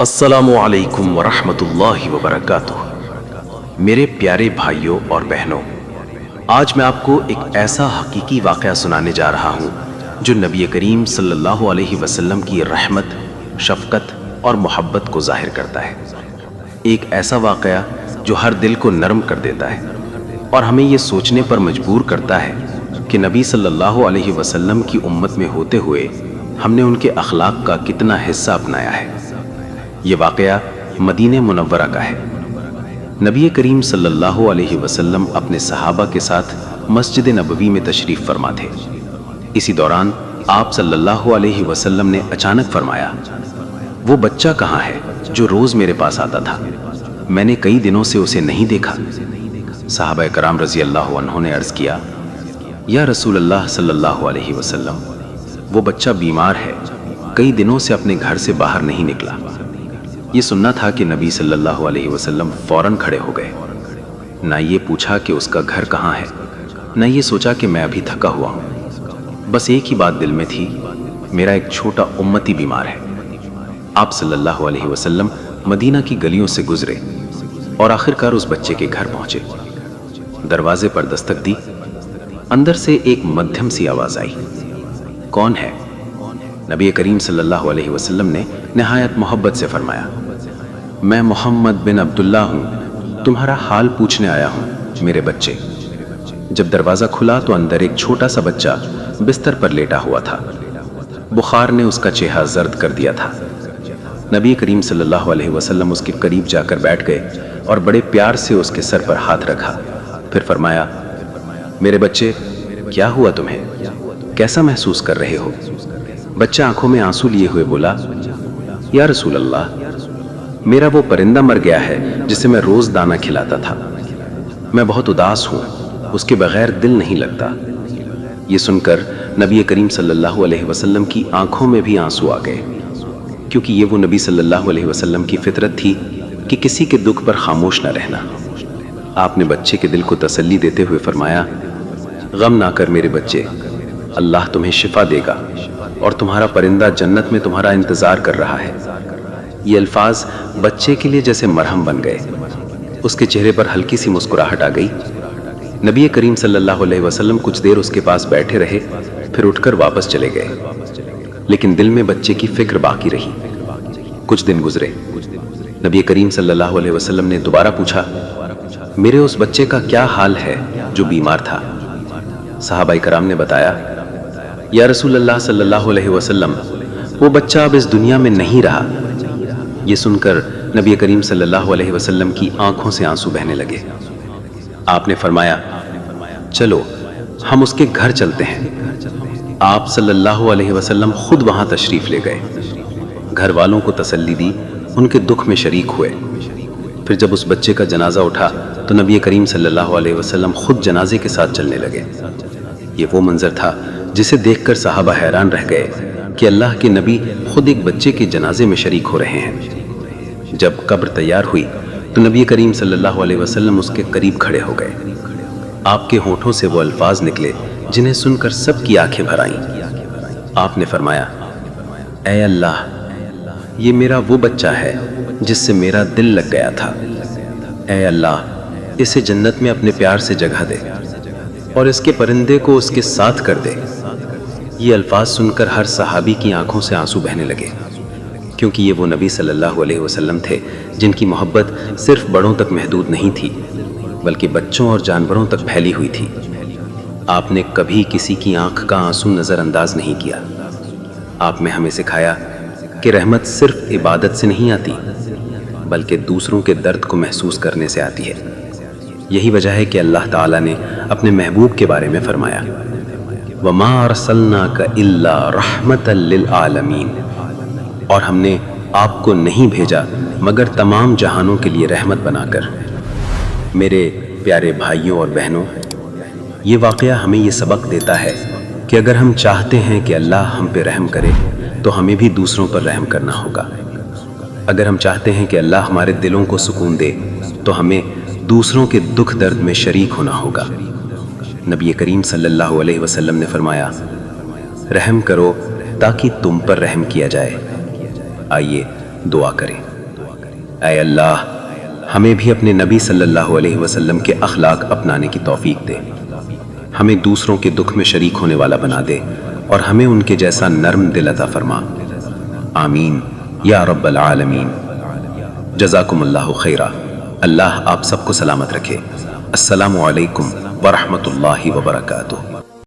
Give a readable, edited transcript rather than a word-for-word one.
السلام علیکم ورحمۃ اللہ وبرکاتہ۔ میرے پیارے بھائیوں اور بہنوں، آج میں آپ کو ایک ایسا حقیقی واقعہ سنانے جا رہا ہوں جو نبی کریم صلی اللہ علیہ وسلم کی رحمت، شفقت اور محبت کو ظاہر کرتا ہے۔ ایک ایسا واقعہ جو ہر دل کو نرم کر دیتا ہے اور ہمیں یہ سوچنے پر مجبور کرتا ہے کہ نبی صلی اللہ علیہ وسلم کی امت میں ہوتے ہوئے ہم نے ان کے اخلاق کا کتنا حصہ اپنایا ہے۔ یہ واقعہ مدینہ منورہ کا ہے۔ نبی کریم صلی اللہ علیہ وسلم اپنے صحابہ کے ساتھ مسجد نبوی میں تشریف فرما تھے۔ اسی دوران آپ صلی اللہ علیہ وسلم نے اچانک فرمایا، وہ بچہ کہاں ہے جو روز میرے پاس آتا تھا؟ میں نے کئی دنوں سے اسے نہیں دیکھا۔ صحابہ کرام رضی اللہ عنہ نے عرض کیا، یا رسول اللہ صلی اللہ علیہ وسلم، وہ بچہ بیمار ہے، کئی دنوں سے اپنے گھر سے باہر نہیں نکلا۔ یہ سننا تھا کہ نبی صلی اللہ علیہ وسلم فوراً کھڑے ہو گئے۔ نہ یہ پوچھا کہ اس کا گھر کہاں ہے، نہ یہ سوچا کہ میں ابھی تھکا ہوا ہوں۔ بس ایک ہی بات دل میں تھی، میرا ایک چھوٹا امتی بیمار ہے۔ آپ صلی اللہ علیہ وسلم مدینہ کی گلیوں سے گزرے اور آخرکار اس بچے کے گھر پہنچے۔ دروازے پر دستک دی، اندر سے ایک مدھم سی آواز آئی، کون ہے؟ نبی کریم صلی اللہ علیہ وسلم نے نہایت محبت سے فرمایا، میں محمد بن عبداللہ ہوں، تمہارا حال پوچھنے آیا ہوں میرے بچے۔ جب دروازہ کھلا تو اندر ایک چھوٹا سا بچہ بستر پر لیٹا ہوا تھا۔ بخار نے اس کا چہرہ زرد کر دیا تھا۔ نبی کریم صلی اللہ علیہ وسلم اس کے قریب جا کر بیٹھ گئے اور بڑے پیار سے اس کے سر پر ہاتھ رکھا، پھر فرمایا، میرے بچے، کیا ہوا تمہیں؟ کیسا محسوس کر رہے ہو؟ بچہ آنکھوں میں آنسو لیے ہوئے بولا، یا رسول اللہ، میرا وہ پرندہ مر گیا ہے جسے میں روز دانہ کھلاتا تھا۔ میں بہت اداس ہوں، اس کے بغیر دل نہیں لگتا۔ یہ سن کر نبی کریم صلی اللہ علیہ وسلم کی آنکھوں میں بھی آنسو آ گئے، کیونکہ یہ وہ نبی صلی اللہ علیہ وسلم کی فطرت تھی کہ کسی کے دکھ پر خاموش نہ رہنا۔ آپ نے بچے کے دل کو تسلی دیتے ہوئے فرمایا، غم نہ کر میرے بچے، اللہ تمہیں شفا دے گا اور تمہارا پرندہ جنت میں تمہارا انتظار کر رہا ہے۔ یہ الفاظ بچے کے لیے جیسے مرہم بن گئے۔ اس کے چہرے پر ہلکی سی مسکراہٹ آ گئی۔ نبی کریم صلی اللہ علیہ وسلم کچھ دیر اس کے پاس بیٹھے رہے، پھر اٹھ کر واپس چلے گئے، لیکن دل میں بچے کی فکر باقی رہی۔ کچھ دن گزرے، نبی کریم صلی اللہ علیہ وسلم نے دوبارہ پوچھا، میرے اس بچے کا کیا حال ہے جو بیمار تھا؟ صحابہ کرام نے بتایا، یا رسول اللہ صلی اللہ علیہ وسلم، وہ بچہ اب اس دنیا میں نہیں رہا۔ یہ سن کر نبی کریم صلی اللہ علیہ وسلم کی آنکھوں سے آنسو بہنے لگے۔ آپ نے فرمایا، چلو ہم اس کے گھر چلتے ہیں۔ آپ صلی اللہ علیہ وسلم خود وہاں تشریف لے گئے، گھر والوں کو تسلی دی، ان کے دکھ میں شریک ہوئے۔ پھر جب اس بچے کا جنازہ اٹھا تو نبی کریم صلی اللہ علیہ وسلم خود جنازے کے ساتھ چلنے لگے۔ یہ وہ منظر تھا جسے دیکھ کر صحابہ حیران رہ گئے کہ اللہ کے نبی خود ایک بچے کے جنازے میں شریک ہو رہے ہیں۔ جب قبر تیار ہوئی تو نبی کریم صلی اللہ علیہ وسلم اس کے قریب کھڑے ہو گئے۔ آپ کے ہونٹوں سے وہ الفاظ نکلے جنہیں سن کر سب کی آنکھیں بھر آئیں۔ آپ نے فرمایا، اے اللہ، یہ میرا وہ بچہ ہے جس سے میرا دل لگ گیا تھا۔ اے اللہ، اسے جنت میں اپنے پیار سے جگہ دے اور اس کے پرندے کو اس کے ساتھ کر دے۔ یہ الفاظ سن کر ہر صحابی کی آنکھوں سے آنسو بہنے لگے، کیونکہ یہ وہ نبی صلی اللہ علیہ وسلم تھے جن کی محبت صرف بڑوں تک محدود نہیں تھی بلکہ بچوں اور جانوروں تک پھیلی ہوئی تھی۔ آپ نے کبھی کسی کی آنکھ کا آنسو نظر انداز نہیں کیا۔ آپ نے ہمیں سکھایا کہ رحمت صرف عبادت سے نہیں آتی بلکہ دوسروں کے درد کو محسوس کرنے سے آتی ہے۔ یہی وجہ ہے کہ اللہ تعالیٰ نے اپنے محبوب کے بارے میں فرمایا، وَمَا أَرْسَلْنَاكَ إِلَّا رَحْمَةً لِّلْعَالَمِينَ، اور ہم نے آپ کو نہیں بھیجا مگر تمام جہانوں کے لیے رحمت بنا کر۔ میرے پیارے بھائیوں اور بہنوں، یہ واقعہ ہمیں یہ سبق دیتا ہے کہ اگر ہم چاہتے ہیں کہ اللہ ہم پہ رحم کرے تو ہمیں بھی دوسروں پر رحم کرنا ہوگا۔ اگر ہم چاہتے ہیں کہ اللہ ہمارے دلوں کو سکون دے تو ہمیں دوسروں کے دکھ درد میں شریک ہونا ہوگا۔ نبی کریم صلی اللہ علیہ وسلم نے فرمایا، رحم کرو تاکہ تم پر رحم کیا جائے۔ آئیے دعا کریں۔ اے اللہ، ہمیں بھی اپنے نبی صلی اللہ علیہ وسلم کے اخلاق اپنانے کی توفیق دے، ہمیں دوسروں کے دکھ میں شریک ہونے والا بنا دے اور ہمیں ان کے جیسا نرم دل عطا فرما۔ آمین یا رب العالمین۔ جزاکم اللہ خیرہ۔ اللہ آپ سب کو سلامت رکھے۔ السلام علیکم ورحمۃ اللہ وبرکاتہ۔